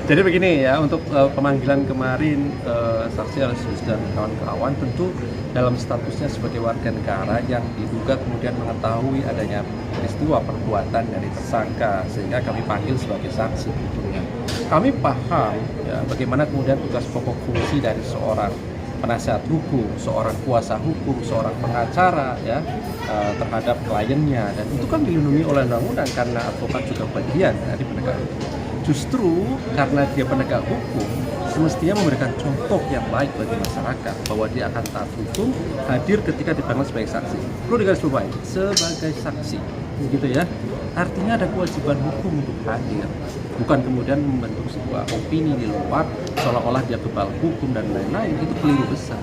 Jadi begini ya, untuk pemanggilan kemarin saksi Alexis dan kawan-kawan tentu dalam statusnya sebagai warga negara yang diduga kemudian mengetahui adanya peristiwa perbuatan dari tersangka sehingga kami panggil sebagai saksi tentunya. Kami paham ya bagaimana kemudian tugas pokok fungsi dari seorang penasihat hukum, seorang kuasa hukum, seorang pengacara ya terhadap kliennya, dan itu kan dilindungi oleh undang-undang karena advokat juga bagian dari penegak hukum. Justru karena dia penegak hukum, semestinya memberikan contoh yang baik bagi masyarakat bahwa dia akan taat hukum, hadir ketika dipanggil sebagai saksi. Perlu digarisbawahi sebagai saksi, gitu ya. Artinya ada kewajiban hukum untuk hadir, bukan kemudian membentuk sebuah opini di luar seolah-olah dia kebal hukum dan lain-lain. Itu keliru besar.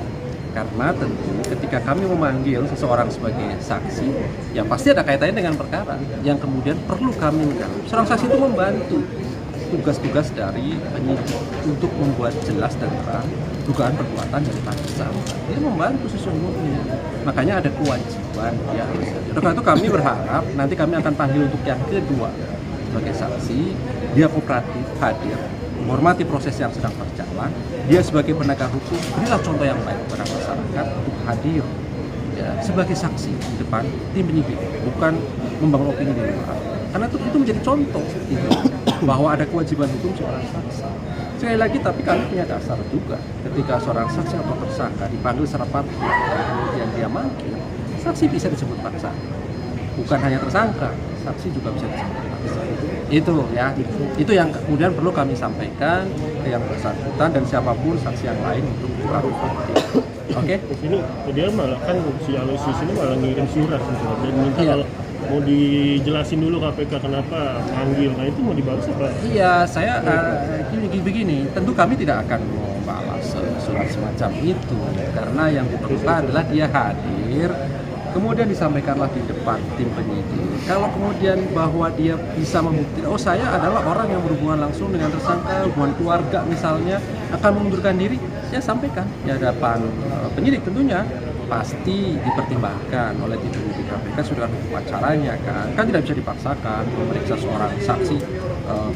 Karena tentu ketika kami memanggil seseorang sebagai saksi, ya pasti ada kaitannya dengan perkara yang kemudian perlu kami menjawab. Seorang saksi itu membantu tugas-tugas dari penyidik untuk membuat jelas dan terang dugaan perbuatan dari tersangka. Dia membantu sesungguhnya. Makanya ada kewajiban dia harus hadir. Oleh karena itu kami berharap nanti kami akan panggil untuk yang kedua sebagai saksi. Dia kooperatif, hadir, menghormati proses yang sedang berjalan. Dia sebagai penegak hukum berilah contoh yang baik kepada masyarakat untuk hadir ya, sebagai saksi di depan tim penyidik, bukan membangun opini di luar. Karena itu menjadi contoh gitu, bahwa ada kewajiban hukum seorang saksi. Sekali lagi, tapi kami punya dasar juga ketika seorang saksi atau tersangka dipanggil secara particular dan kemudian dia manggil, saksi bisa disebut paksa. Bukan hanya tersangka, saksi juga bisa disebut paksa. Itu ya, itu yang kemudian perlu kami sampaikan ke yang bersangkutan dan siapapun saksi yang lain untuk dilakukan. Oke? Ini dia malah kan si Alexis ini malah ngirim surat gitu dan minta kalau mau dijelasin dulu KPK kenapa panggil. Nah itu mau dibalas apa? Iya, saya begini, tentu kami tidak akan membalas surat semacam itu karena yang diperlukan adalah dia hadir, kemudian disampaikanlah di depan tim penyidik. Kalau kemudian bahwa dia bisa membuktikan, oh saya adalah orang yang berhubungan langsung dengan tersangka, hubungan keluarga misalnya, akan mengundurkan diri, ya sampaikan di hadapan penyidik tentunya. Pasti dipertimbangkan oleh tim penyidik KPK sudah hukum acaranya kan tidak bisa dipaksakan memeriksa seorang saksi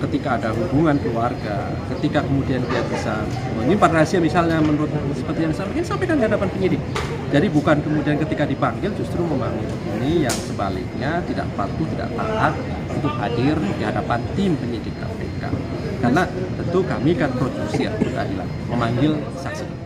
ketika ada hubungan keluarga, ketika kemudian dia bisa menyimpan rahasia misalnya menurut seperti yang disampaikan, sampaikan di hadapan penyidik. Jadi bukan kemudian ketika dipanggil justru membangun ini yang sebaliknya tidak patuh, tidak taat untuk hadir di hadapan tim penyidik KPK. Karena tentu kami kan produksi keadilan, memanggil saksi.